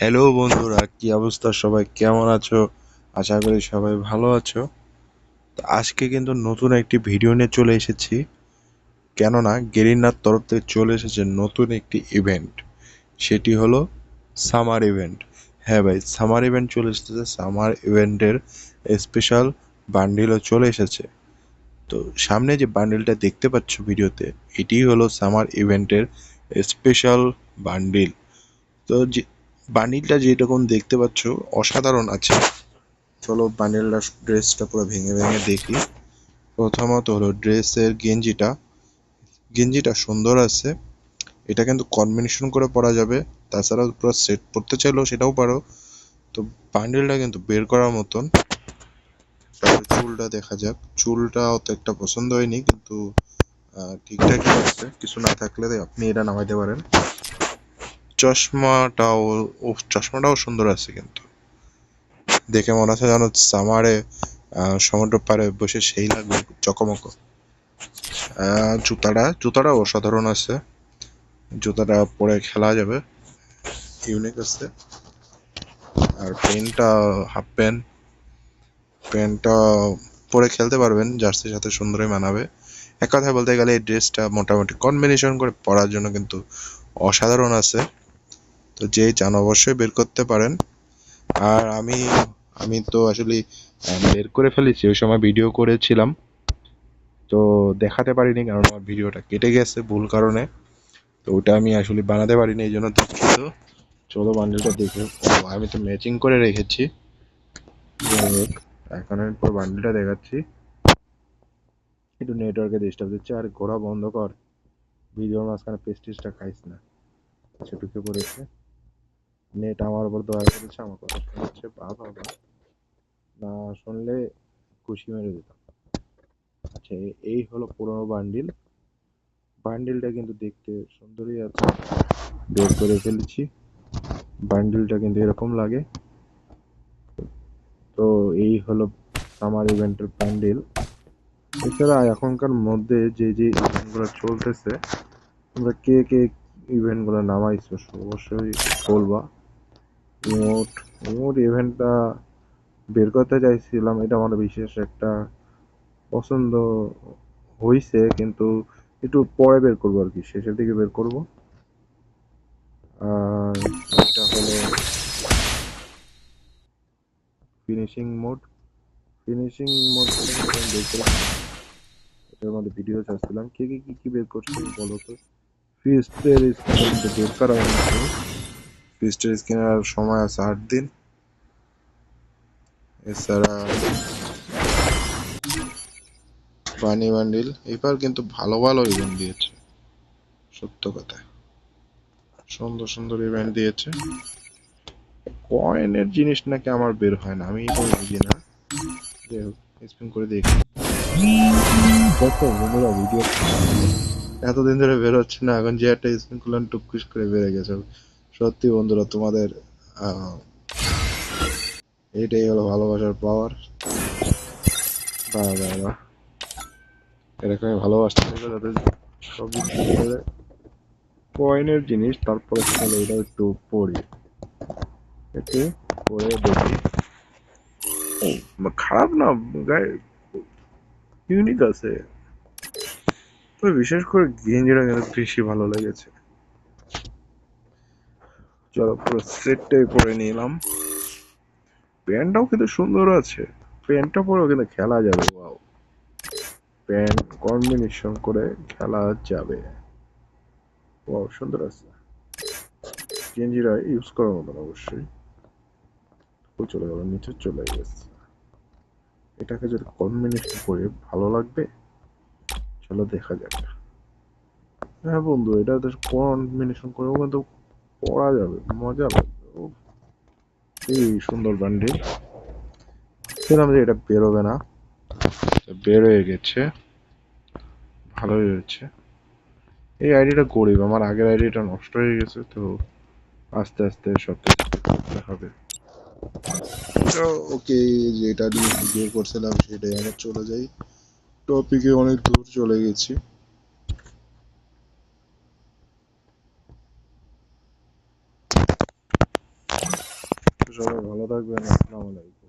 Hello বন্ধুরা, কি অবস্থা? সবাই কেমন আছো? আশা করি সবাই ভালো আছো। তো আজকে কিন্তু নতুন একটি ভিডিও নিয়ে চলে এসেছি, কেননা গেরিনার তরফ থেকে চলে এসেছে নতুন একটি ইভেন্ট। সেটি হলো সামার ইভেন্ট। হ্যাঁ ভাই, সামার ইভেন্ট চলে এসেছে। সামার ইভেন্টের স্পেশাল বান্ডিলও চলে এসেছে। তো সামনে যে বান্ডিলটা দেখতে পাচ্ছ ভিডিওতে, এটি হলো সামার ইভেন্টের স্পেশাল বান্ডিল। তো যে বান্ডিলটা যেরকম দেখতে পাচ্ছ অসাধারণ আছে। চলো বান্ডিলটা ড্রেসটা পুরো ভেঙে ভেঙে দেখি। প্রথমত হলো ড্রেসের গেঞ্জিটা সুন্দর আছে। এটা কিন্তু কম্বিনেশন করে পরা যাবে। তাছাড়া পুরো সেট পরতে চাইলেও সেটাও পারো। তো বান্ডিলটা কিন্তু বের করার মতন। তারপর চুলটা দেখা যাক। চুলটা অত একটা পছন্দ হয়নি, কিন্তু ঠিকঠাকই আছে। কিছু না থাকলে আপনি এটা নামাইতে পারেন। চশমাটাও চশমাটাও সুন্দর আছে, কিন্তু দেখে মনে হচ্ছে যেন সামারে সমুদ্র পাড়ে বসে সেই লাগবে চকমক। জুতাটা অসাধারণ আছে। জুতাটা পরে খেলা যাবে, ইউনিক আছে। আর প্যান্টটা হাফ প্যান্টটা পরে খেলতে পারবেন, জার্সির সাথে সুন্দরই মানাবে। এক কথায় বলতে গেলে এই ড্রেসটা মোটামুটি কম্বিনেশন করে পরার জন্য কিন্তু অসাধারণ আছে। তো যেই চান অবশ্যই বের করতে পারেন। আর আমি তো আসলে বের করে ফেলেছি, ওই সময় ভিডিও করেছিলাম, তো দেখাতে পারিনি কারণ আমার ভিডিওটা কেটে গেছে ভুল কারণে। তো ওটা আমি আসলে বানাতে পারিনি, এই জন্য দুঃখিত। চলো বান্ডেলটা দেখে। আমি তো ম্যাচিং করে রেখেছি। যাই হোক, এখন আমি পুরো বান্ডেলটা দেখাচ্ছি। একটু নেটওয়ার্কে ডিস্টার্ব দিচ্ছে। আর ঘোরা বন্ধ কর, ভিডিওর মাঝখানে পেস্টিসটা খাইস না। আচ্ছা, ঢুকে পড়েছে। নেট আমার উপর দয়া করেছে, আমার কথা শুনছে। বাবা, না শুনলে খুশি মেরে দিতাম। আচ্ছা, এই হলো পুরোনো বান্ডিলটা কিন্তু দেখতে সুন্দরই আছে। বের করে ফেলেছি। বান্ডিলটা কিন্তু এরকম লাগে। তো এই হলো সামার ইভেন্টের বান্ডিল। এছাড়া এখনকার মধ্যে যে ইভেন্টগুলো চলতেছে, তোমরা কে কে ইভেন্টগুলো নামাইছো অবশ্যই বলবা। ইমোট ইমোট ইভেন্টটা বের করতে চাইছিলাম, এটা আমার বিশেষ একটা পছন্দ হইছে, কিন্তু একটু পরে বের করবো আর কি, শেষের দিকে বের করব। আর এটা হলো ফিনিশিং মোড। ফিনিশিং মোড আমি বের করে এটার মধ্যে ভিডিও চাচ্ছিলাম। কে কে কি কি বের করছে বলো তো। ফিস্টের স্কিন কিন্তু বের করা হয়েছে। ফিস্টের স্কিনের সময় আছে 8 দিন। এছাড়া ফানি বান্ডিল এবার কিন্তু ভালো ভালো ইভেন্ট দিয়েছে, সত্য কথা। সুন্দর সুন্দর ইভেন্ট দিয়েছে। কয়েনের জিনিস নাকি আমার বের হয় না, আমি তো বুঝি না। যাই হোক, স্পিন করে দেখি। দেখো বন্ধুরা, ভিডিও এতদিন ধরে বের হচ্ছে না, এখন যে একটা স্পিন করলাম টুকুস করে বেড়ে গেছে। সত্যি বন্ধুরা, তোমাদের এটাই হলো ভালোবাসার পাওয়ার। বাহ বাহ বাহ, এরকমই ভালোবাসতে থাকো যাতে সব কিছু করে কয়েনের জিনিস। তারপরে চলো এটা একটু পড়ি, একটু পরে দেখি। খারাপ না, গায়ে ইউনিক আছে। তবে বিশেষ করে গেঞ্জিটা কিন্তু বেশি ভালো লেগেছে। চলো পুরো সেটটাই পরে নিলাম। প্যান্টটাও কিন্তু সুন্দর আছে। প্যান্টটা পরেও কিন্তু খেলা যাবে। ওয়াও, প্যান্ট কম্বিনেশন করে খেলা যাবে। ওয়াও, সুন্দর আছে। গেঞ্জিরা ইউজ করার মতন অবশ্যই। চলে গেল, নিচে চলে গেছে। এটাকে যদি কম্বিনেশন করে ভালো লাগবে। চলো দেখা যাক। হ্যাঁ বন্ধু, এটা কম্বিনেশন করেও কিন্তু পড়া যাবে, মজা লাগবে। এই সুন্দর বান্ডিল। ছিলাম যে এটা বেরোবে না, বের হয়ে গেছে। ভালোই হয়েছে। এই আইডিটা গরিব, আমার আগের আইডিটা নষ্ট হয়ে গেছে, তো আস্তে আস্তে সব কিছু করতে হবে। তো ওকে, যেটা নিয়ে ভিডিও করছিলাম সেটাই আমরা চলে যাই। টপিকে অনেক দূর চলে গেছি। সবাই ভালো থাকবেন। আসসালামু আলাইকুম।